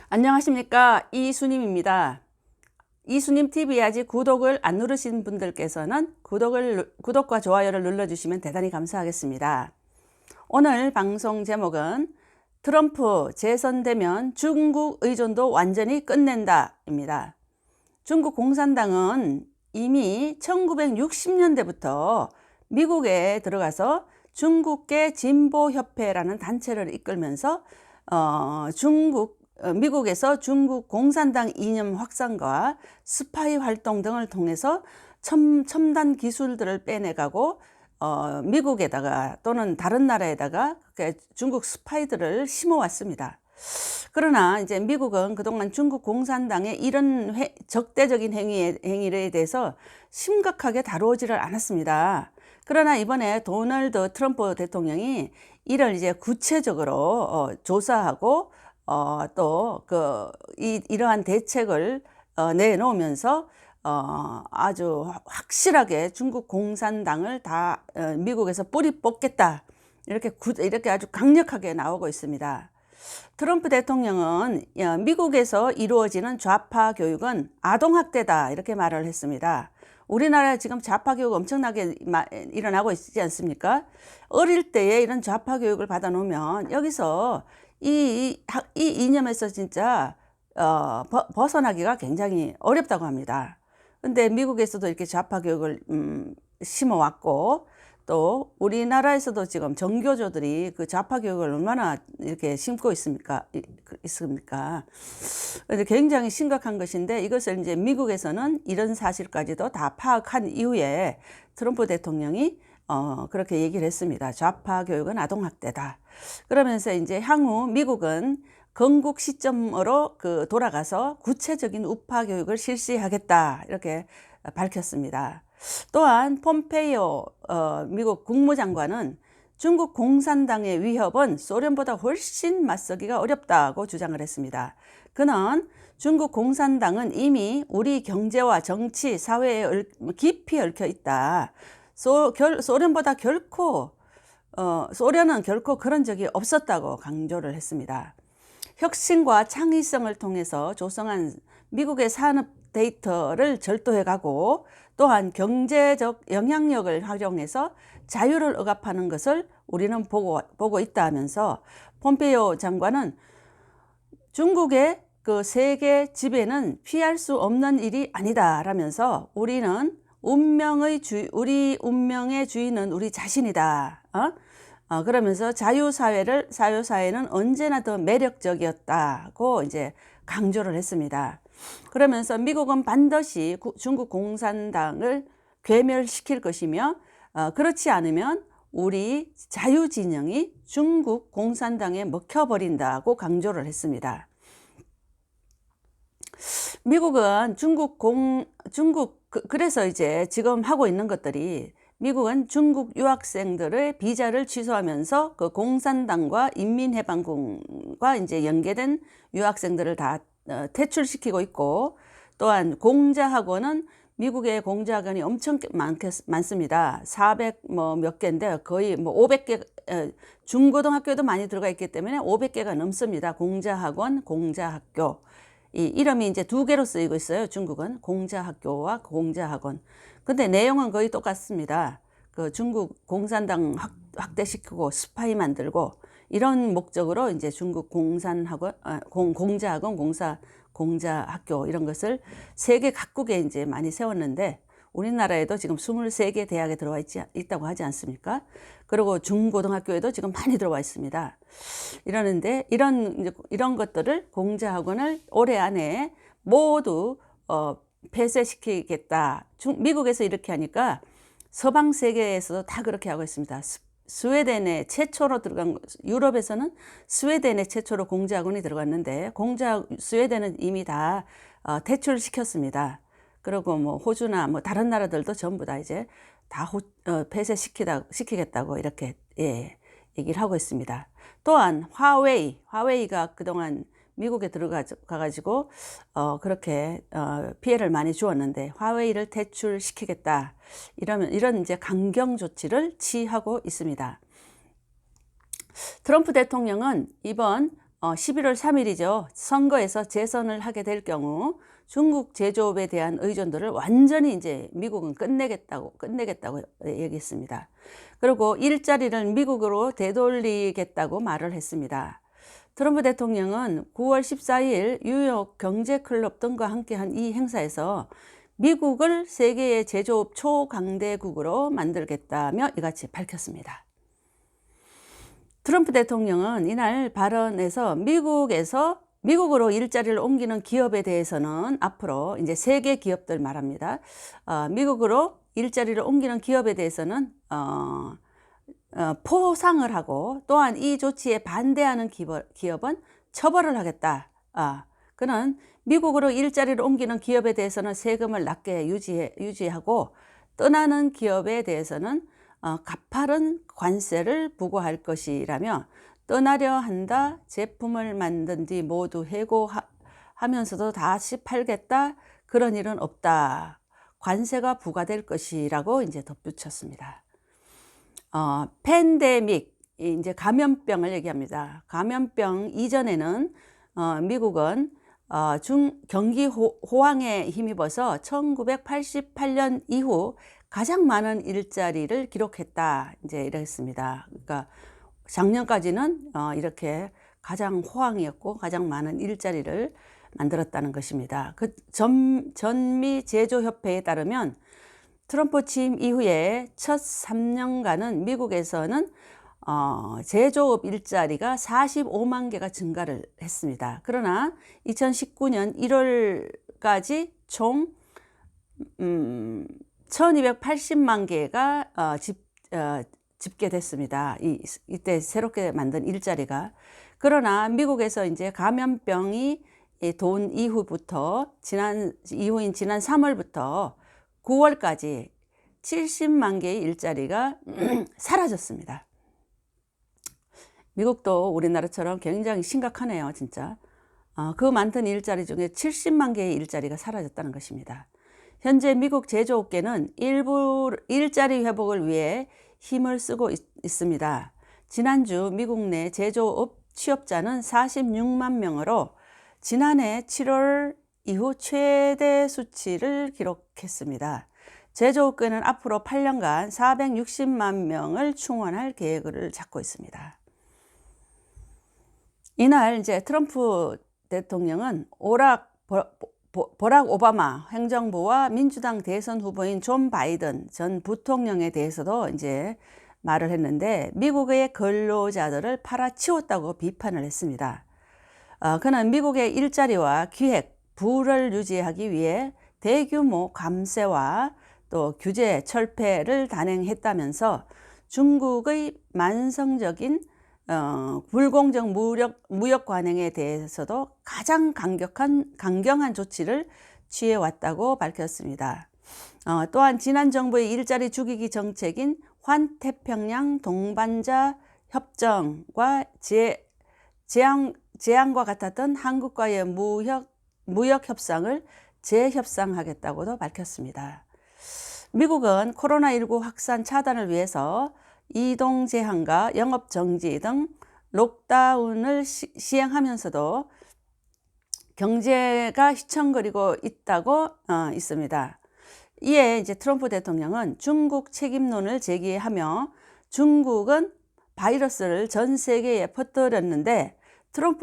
안녕하십니까, 이수님입니다. 이수님 TV 아직 구독을 안 누르신 분들께서는 구독과 좋아요를 눌러주시면 대단히 감사하겠습니다. 오늘 방송 제목은 트럼프 재선되면 중국 의존도 완전히 끝낸다 입니다. 중국 공산당은 이미 1960년대부터 미국에 들어가서 중국계 진보협회라는 단체를 이끌면서 미국에서 중국 공산당 이념 확산과 스파이 활동 등을 통해서 첨단 기술들을 빼내가고 미국에다가 또는 다른 나라에다가 중국 스파이들을 심어왔습니다. 그러나 이제 미국은 그동안 중국 공산당의 이런 적대적인 행위에 대해서 심각하게 다루지를 않았습니다. 그러나 이번에 도널드 트럼프 대통령이 이를 이제 구체적으로 조사하고 이러한 대책을 내놓으면서 아주 확실하게 중국 공산당을 다 미국에서 뿌리 뽑겠다, 이렇게 아주 강력하게 나오고 있습니다. 트럼프 대통령은 미국에서 이루어지는 좌파 교육은 아동학대다, 이렇게 말을 했습니다. 우리나라에 지금 좌파 교육 엄청나게 일어나고 있지 않습니까? 어릴 때에 이런 좌파 교육을 받아 놓으면 여기서 이 이념에서 진짜 벗어나기가 굉장히 어렵다고 합니다. 근데 미국에서도 이렇게 좌파 교육을 심어왔고, 또 우리나라에서도 지금 정교조들이 그 좌파 교육을 얼마나 이렇게 심고 있습니까? 근데 굉장히 심각한 것인데, 이것을 이제 미국에서는 이런 사실까지도 다 파악한 이후에 트럼프 대통령이 그렇게 얘기를 했습니다. 좌파 교육은 아동학대다. 그러면서 이제 향후 미국은 건국 시점으로 돌아가서 구체적인 우파 교육을 실시하겠다, 이렇게 밝혔습니다. 또한 폼페이오 미국 국무장관은 중국 공산당의 위협은 소련보다 훨씬 맞서기가 어렵다고 주장을 했습니다. 그는 중국 공산당은 이미 우리 경제와 정치, 사회에 깊이 얽혀 있다. 소련은 결코 그런 적이 없었다고 강조를 했습니다. 혁신과 창의성을 통해서 조성한 미국의 산업 데이터를 절도해가고, 또한 경제적 영향력을 활용해서 자유를 억압하는 것을 우리는 보고 있다 하면서, 폼페이오 장관은 중국의 그 세계 지배는 피할 수 없는 일이 아니다 라면서 우리 운명의 주인은 우리 자신이다. 그러면서 자유사회는 언제나 더 매력적이었다고 이제 강조를 했습니다. 그러면서 미국은 반드시 중국 공산당을 괴멸시킬 것이며, 그렇지 않으면 우리 자유진영이 중국 공산당에 먹혀버린다고 강조를 했습니다. 미국은 그래서 이제 지금 하고 있는 것들이, 미국은 중국 유학생들의 비자를 취소하면서 그 공산당과 인민해방군과 이제 연계된 유학생들을 다 퇴출시키고 있고, 또한 공자학원은 미국의 공자학원이 엄청 많습니다. 400 몇 개인데 거의 500개, 중고등학교도 많이 들어가 있기 때문에 500개가 넘습니다. 공자학원, 공자학교. 이 이름이 이제 두 개로 쓰이고 있어요. 중국은 공자학교와 공자학원. 근데 내용은 거의 똑같습니다. 그 중국 공산당 확대시키고 스파이 만들고, 이런 목적으로 이제 중국 공자학원, 공자학교 이런 것을 세계 각국에 이제 많이 세웠는데, 우리나라에도 지금 23개 대학에 들어와 있다고 하지 않습니까? 그리고 중고등학교에도 지금 많이 들어와 있습니다. 이러는데 이런 것들을, 공자학원을 올해 안에 모두 폐쇄시키겠다. 미국에서 이렇게 하니까 서방 세계에서도 다 그렇게 하고 있습니다. 스웨덴에 최초로 들어간, 유럽에서는 스웨덴에 최초로 공자학원이 들어갔는데 스웨덴은 이미 다 퇴출시켰습니다. 그리고 호주나 다른 나라들도 전부 다 이제 다 폐쇄시키겠다고 이렇게 얘기를 하고 있습니다. 또한 화웨이가 그동안 미국에 들어가가지고 그렇게 피해를 많이 주었는데, 화웨이를 퇴출시키겠다, 이런 이제 강경 조치를 취하고 있습니다. 트럼프 대통령은 이번 11월 3일이죠. 선거에서 재선을 하게 될 경우 중국 제조업에 대한 의존도를 완전히 이제 미국은 끝내겠다고 얘기했습니다. 그리고 일자리를 미국으로 되돌리겠다고 말을 했습니다. 트럼프 대통령은 9월 14일 뉴욕 경제클럽 등과 함께한 이 행사에서 미국을 세계의 제조업 초강대국으로 만들겠다며 이같이 밝혔습니다. 트럼프 대통령은 이날 발언에서 미국으로 일자리를 옮기는 기업에 대해서는 앞으로 이제 세계 기업들 말합니다. 미국으로 일자리를 옮기는 기업에 대해서는 포상을 하고 또한 이 조치에 반대하는 기업은 처벌을 하겠다. 그는 미국으로 일자리를 옮기는 기업에 대해서는 세금을 낮게 유지하고 떠나는 기업에 대해서는 가파른 관세를 부과할 것이라며 떠나려 한다, 제품을 만든 뒤 모두 해고하면서도 다시 팔겠다, 그런 일은 없다, 관세가 부과될 것이라고 이제 덧붙였습니다. 팬데믹, 이제 감염병을 얘기합니다. 감염병 이전에는 미국은 경기 호황에 힘입어서 1988년 이후 가장 많은 일자리를 기록했다, 이제 이랬습니다. 그러니까 작년까지는 이렇게 가장 호황이었고 가장 많은 일자리를 만들었다는 것입니다. 그 전미 제조협회에 따르면 트럼프 취임 이후에 첫 3년간은 미국에서는 제조업 일자리가 45만 개가 증가를 했습니다. 그러나 2019년 1월까지 총 1280만 개가 집계됐습니다. 이때 새롭게 만든 일자리가. 그러나 미국에서 이제 감염병이 돈 이후인 지난 3월부터 9월까지 70만 개의 일자리가 사라졌습니다. 미국도 우리나라처럼 굉장히 심각하네요, 진짜. 그 많던 일자리 중에 70만 개의 일자리가 사라졌다는 것입니다. 현재 미국 제조업계는 일부 일자리 회복을 위해 힘을 쓰고 있습니다. 지난주 미국 내 제조업 취업자는 46만 명으로 지난해 7월 이후 최대 수치를 기록했습니다. 제조업계는 앞으로 8년간 460만 명을 충원할 계획을 잡고 있습니다. 이날 이제 트럼프 대통령은 버락 오바마 행정부와 민주당 대선 후보인 존 바이든 전 부통령에 대해서도 이제 말을 했는데 미국의 근로자들을 팔아치웠다고 비판을 했습니다. 그는 미국의 일자리와 기획, 부를 유지하기 위해 대규모 감세와 또 규제 철폐를 단행했다면서 중국의 만성적인 불공정 무역 관행에 대해서도 가장 강경한 조치를 취해왔다고 밝혔습니다. 또한 지난 정부의 일자리 죽이기 정책인 환태평양 동반자 협정과 제안과 같았던 한국과의 무역 협상을 재협상하겠다고도 밝혔습니다. 미국은 코로나19 확산 차단을 위해서 이동 제한과 영업 정지 등 록다운을 시행하면서도 경제가 휘청거리고 있다고 있습니다. 이에 이제 트럼프 대통령은 중국 책임론을 제기하며 중국은 바이러스를 전 세계에 퍼뜨렸는데 트럼프